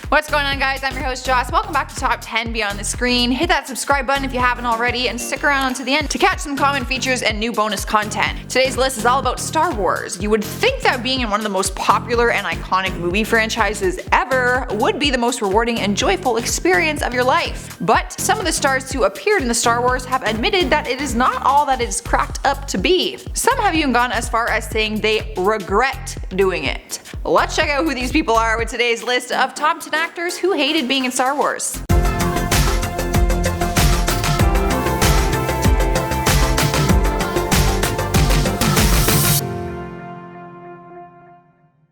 What's going on, guys? I'm your host Joss. Welcome back to Top 10 Beyond the Screen. Hit that subscribe button if you haven't already and stick around until the end to catch some common features and new bonus content. Today's list is all about Star Wars. You would think that being in one of the most popular and iconic movie franchises ever would be the most rewarding and joyful experience of your life. But some of the stars who appeared in the Star Wars have admitted that it is not all that it is cracked up to be. Some have even gone as far as saying they regret doing it. Let's check out who these people are with today's list of top 10 actors who hated being in Star Wars.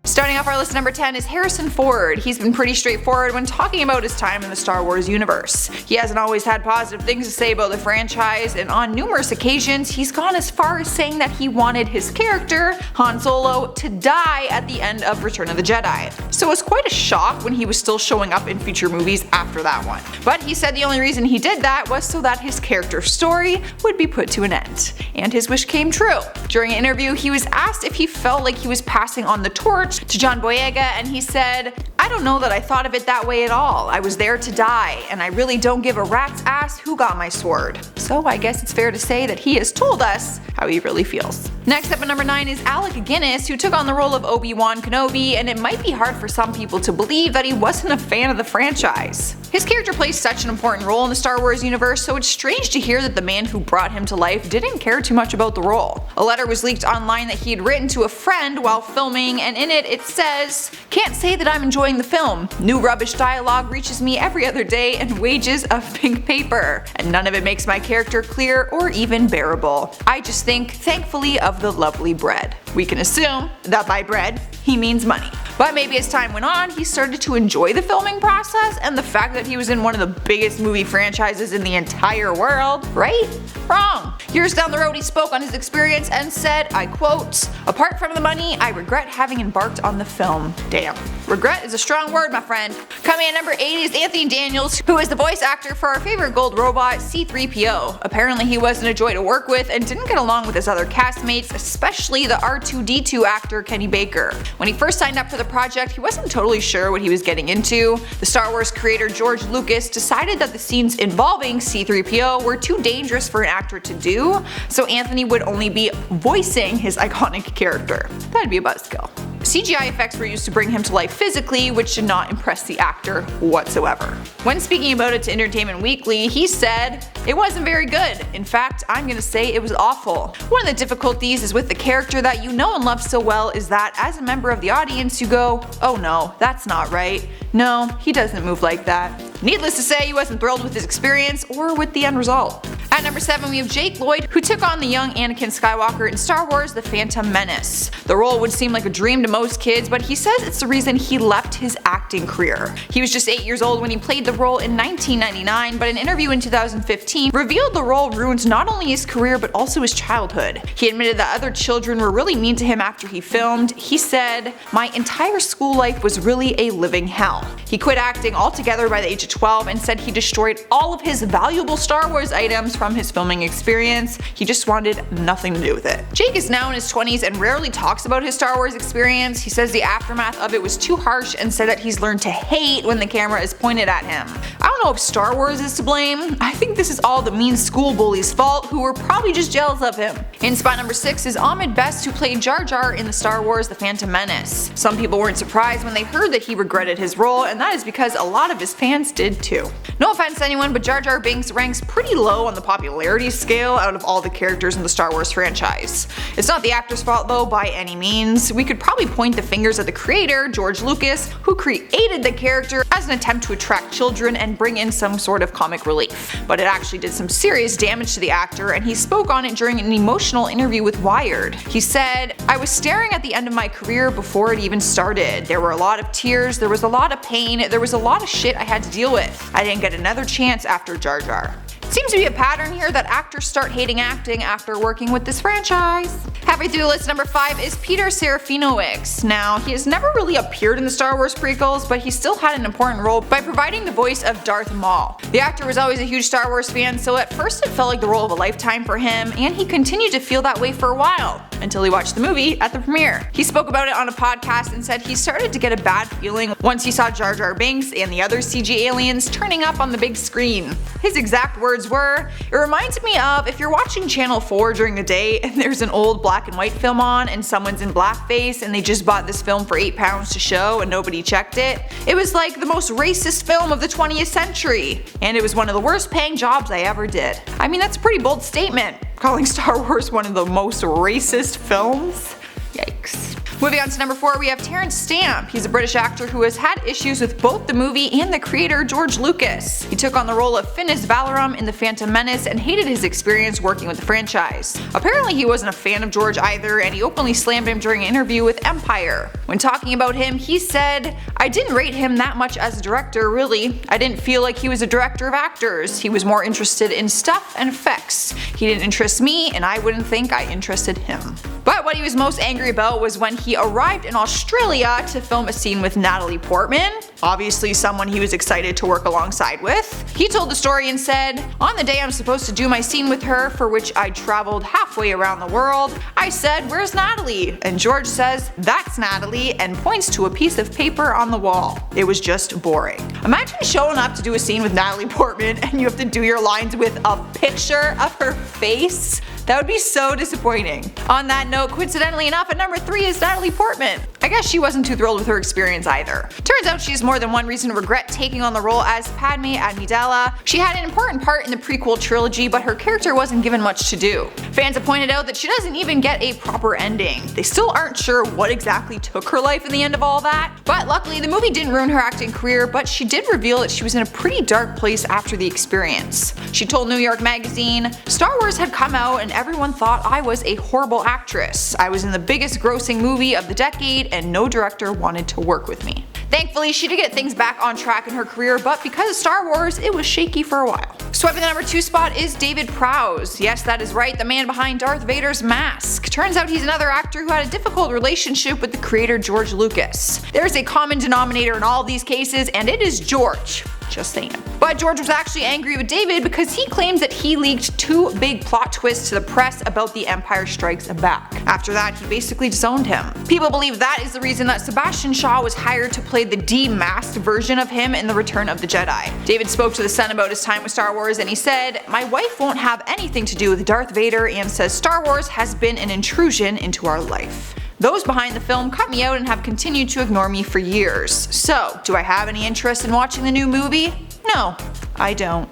Starting off our list, number 10 is Harrison Ford. He's been pretty straightforward when talking about his time in the Star Wars universe. He hasn't always had positive things to say about the franchise, and on numerous occasions he's gone as far as saying that he wanted his character, Han Solo, to die at the end of Return of the Jedi. So it was quite a shock when he was still showing up in future movies after that one. But he said the only reason he did that was so that his character's story would be put to an end. And his wish came true. During an interview, he was asked if he felt like he was passing on the torch to John Boyega, and he said, "I don't know that I thought of it that way at all. I was there to die, and I really don't give a rat's ass who got my sword." So I guess it's fair to say that he has told us how he really feels. Next up at number 9 is ALEC Guinness, who took on the role of Obi-Wan Kenobi, and it might be hard for some people to believe that he wasn't a fan of the franchise. His character plays such an important role in the Star Wars universe, so it's strange to hear that the man who brought him to life didn't care too much about the role. A letter was leaked online that he had written to a friend while filming, and in it says, "Can't say that I'm enjoying the film. New rubbish dialogue reaches me every other day and wages of pink paper, and none of it makes my character clear or even bearable. I just think, thankfully, of the lovely bread." We can assume that by bread, he means money. But maybe as time went on, he started to enjoy the filming process and the fact that he was in one of the biggest movie franchises in the entire world, right? Wrong. Years down the road, he spoke on his experience and said, I quote, "Apart from the money, I regret having embarked on the film." Damn. Regret is a strong word, my friend. Coming at number 8 is Anthony Daniels, who is the voice actor for our favorite gold robot, C-3PO. Apparently he wasn't a joy to work with and didn't get along with his other castmates, especially the R2-D2 actor Kenny Baker. When he first signed up for the project, he wasn't totally sure what he was getting into. The Star Wars creator George Lucas decided that the scenes involving C-3PO were too dangerous for an actor to do, so Anthony would only be voicing his iconic character. That'd be a buzzkill. CGI effects were used to bring him to life physically, which did not impress the actor whatsoever. When speaking about it to Entertainment Weekly, he said, "It wasn't very good. In fact, I'm gonna say it was awful. One of the difficulties is with the character that you know and love so well is that as a member of the audience you go, oh no, that's not right. No, he doesn't move like that." Needless to say, he wasn't thrilled with his experience or with the end result. At number 7 we have Jake Lloyd, who took on the young Anakin Skywalker in Star Wars The Phantom Menace. The role would seem like a dream to most kids, but he says it's the reason he left his acting career. He was just 8 years old when he played the role in 1999, but an interview in 2015 revealed the role ruined not only his career but also his childhood. He admitted that other children were really mean to him after he filmed. He said, "My entire school life was really a living hell." He quit acting altogether by the age of 12 and said he destroyed all of his valuable Star Wars items from his filming experience. He just wanted nothing to do with it. Jake is now in his 20s and rarely talks about his Star Wars experience. He says the aftermath of it was too harsh and said that he's learned to hate when the camera is pointed at him. I don't know if Star Wars is to blame. I think this is all the mean school bullies' fault who were probably just jealous of him. In spot number 6 is AHMED Best, who played Jar Jar in the Star Wars The Phantom Menace. Some people weren't surprised when they heard that he regretted his role, and that is because a lot of his fans did too. No offense to anyone, but Jar Jar Binks ranks pretty low on the popularity scale out of all the characters in the Star Wars franchise. It's not the actor's fault though by any means. We could probably point the fingers at the creator, George Lucas, who created the character as an attempt to attract children and bring in some sort of comic relief. But it actually did some serious damage to the actor, and he spoke on it during an emotional interview with Wired. He said, "I was staring at the end of my career before it even started. There were a lot of tears, there was a lot of pain, there was a lot of shit I had to deal with. I didn't get another chance after Jar Jar." Seems to be a pattern here that actors start hating acting after working with this franchise. Halfway through the list, number 5 is Peter Serafinowicz. Now, he has never really appeared in the Star Wars prequels, but he still had an important role by providing the voice of Darth Maul. The actor was always a huge Star Wars fan, so at first it felt like the role of a lifetime for him, and he continued to feel that way for a while. until he watched the movie at the premiere. He spoke about it on a podcast and said he started to get a bad feeling once he saw Jar Jar Binks and the other CG aliens turning up on the big screen. His exact words were, "It reminds me of if you're watching Channel 4 during the day and there's an old black and white film on and someone's in blackface and they just bought this film for £8 to show and nobody checked it. It was like the most racist film of the 20th century. And it was one of the worst paying jobs I ever did." I mean, that's a pretty bold statement, calling Star Wars one of the most racist films. Yikes. Moving on to number 4, we have Terence Stamp. He's a British actor who has had issues with both the movie and the creator George Lucas. He took on the role of Finis Valorum in The Phantom Menace and hated his experience working with the franchise. Apparently he wasn't a fan of George either, and he openly slammed him during an interview with Empire. When talking about him, he said, "I didn't rate him that much as a director, really. I didn't feel like he was a director of actors. He was more interested in stuff and effects. He didn't interest me, and I wouldn't think I interested him." But what he was most angry about was when he arrived in Australia to film a scene with Natalie Portman, obviously someone he was excited to work alongside with. He told the story and said, "On the day I'm supposed to do my scene with her, for which I traveled halfway around the world, I said, 'Where's Natalie?' And George says, 'That's Natalie,' and points to a piece of paper on the wall. It was just boring." Imagine showing up to do a scene with Natalie Portman and you have to do your lines with a picture of her face. That would be so disappointing. On that note, coincidentally enough, at number 3 is Natalie Portman. I guess she wasn't too thrilled with her experience either. Turns out she has more than one reason to regret taking on the role as Padme Amidala. She had an important part in the prequel trilogy, but her character wasn't given much to do. Fans have pointed out that she doesn't even get a proper ending. They still aren't sure what exactly took her life in the end of all that. But luckily, the movie didn't ruin her acting career, but she did reveal that she was in a pretty dark place after the experience. She told New York Magazine, "Star Wars had come out and everyone thought I was a horrible actress. I was in the biggest grossing movie of the decade and no director wanted to work with me." Thankfully, she did get things back on track in her career, but because of Star Wars, it was shaky for a while. Swiping the number 2 spot is David Prowse. Yes, that is right, the man behind Darth Vader's mask. Turns out he's another actor who had a difficult relationship with the creator George Lucas. There's a common denominator in all of these cases, and it is George. Just saying. But George was actually angry with David because he claims that he leaked 2 big plot twists to the press about The Empire Strikes Back. After that, he basically disowned him. People believe that is the reason that Sebastian Shaw was hired to play the demasked version of him in The Return of the Jedi. David spoke to The Sun about his time with Star Wars and he said, "My wife won't have anything to do with Darth Vader and says Star Wars has been an intrusion into our life. Those behind the film cut me out and have continued to ignore me for years. So, do I have any interest in watching the new movie? No, I don't."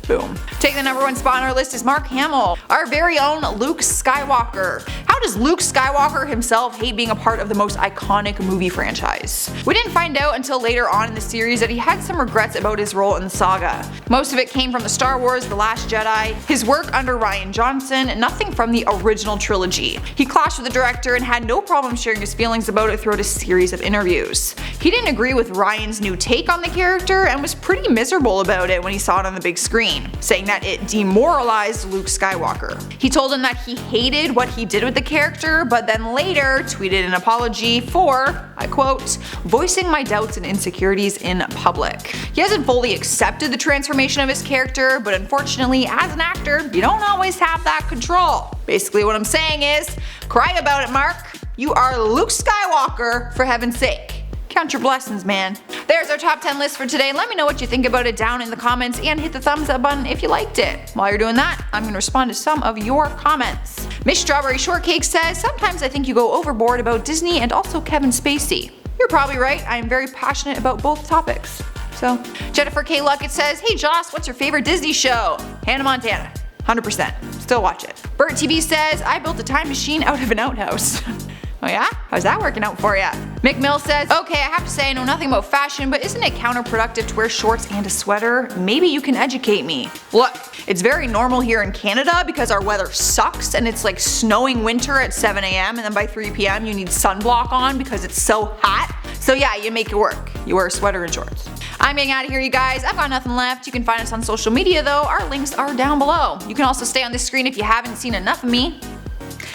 Boom. Taking the number 1 spot on our list is Mark Hamill, our very own Luke Skywalker. How does Luke Skywalker himself hate being a part of the most iconic movie franchise? We didn't find out until later on in the series that he had some regrets about his role in the saga. Most of it came from the Star Wars The Last Jedi, his work under Rian Johnson, and nothing from the original trilogy. He clashed with the director and had no problem sharing his feelings about it throughout a series of interviews. He didn't agree with Rian's new take on the character and was pretty miserable about it when he saw it on the big screen, saying that it demoralized Luke Skywalker. He told him that he hated what he did with the character, but then later tweeted an apology for, I quote, "voicing my doubts and insecurities in public." He hasn't fully accepted the transformation of his character, but unfortunately, as an actor, you don't always have that control. Basically what I'm saying is, cry about it, Mark. You are Luke Skywalker, for heaven's sake. Count your blessings, man. There's our top 10 list for today. Let me know what you think about it down in the comments and hit the thumbs up button if you liked it. While you're doing that, I'm going to respond to some of your comments. Miss Strawberry Shortcake says, "Sometimes I think you go overboard about Disney and also Kevin Spacey." You're probably right. I am very passionate about both topics. So, Jennifer K. Luckett says, "Hey Joss, what's your favorite Disney show?" Hannah Montana. 100%. Still watch it. Bert TV says, "I built a time machine out of an outhouse." Oh yeah? How's that working out for ya? Mick Mill says, "Okay, I have to say I know nothing about fashion, but isn't it counterproductive to wear shorts and a sweater? Maybe you can educate me." Look, it's very normal here in Canada because our weather sucks and it's like snowing winter at 7 AM and then by 3 PM you need sunblock on because it's so hot. So yeah, you make it work. You wear a sweater and shorts. I'm getting out of here, you guys. I've got nothing left. You can find us on social media though. Our links are down below. You can also stay on this screen if you haven't seen enough of me.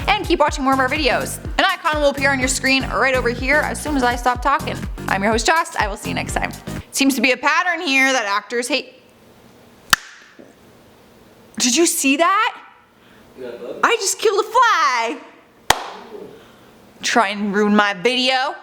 And keep watching more of our videos. An icon will appear on your screen right over here as soon as I stop talking. I'm your host Joss. I will see you next time. Seems to be a pattern here that actors hate. Did you see that? You got a bug? I just killed a fly! Try and ruin my video.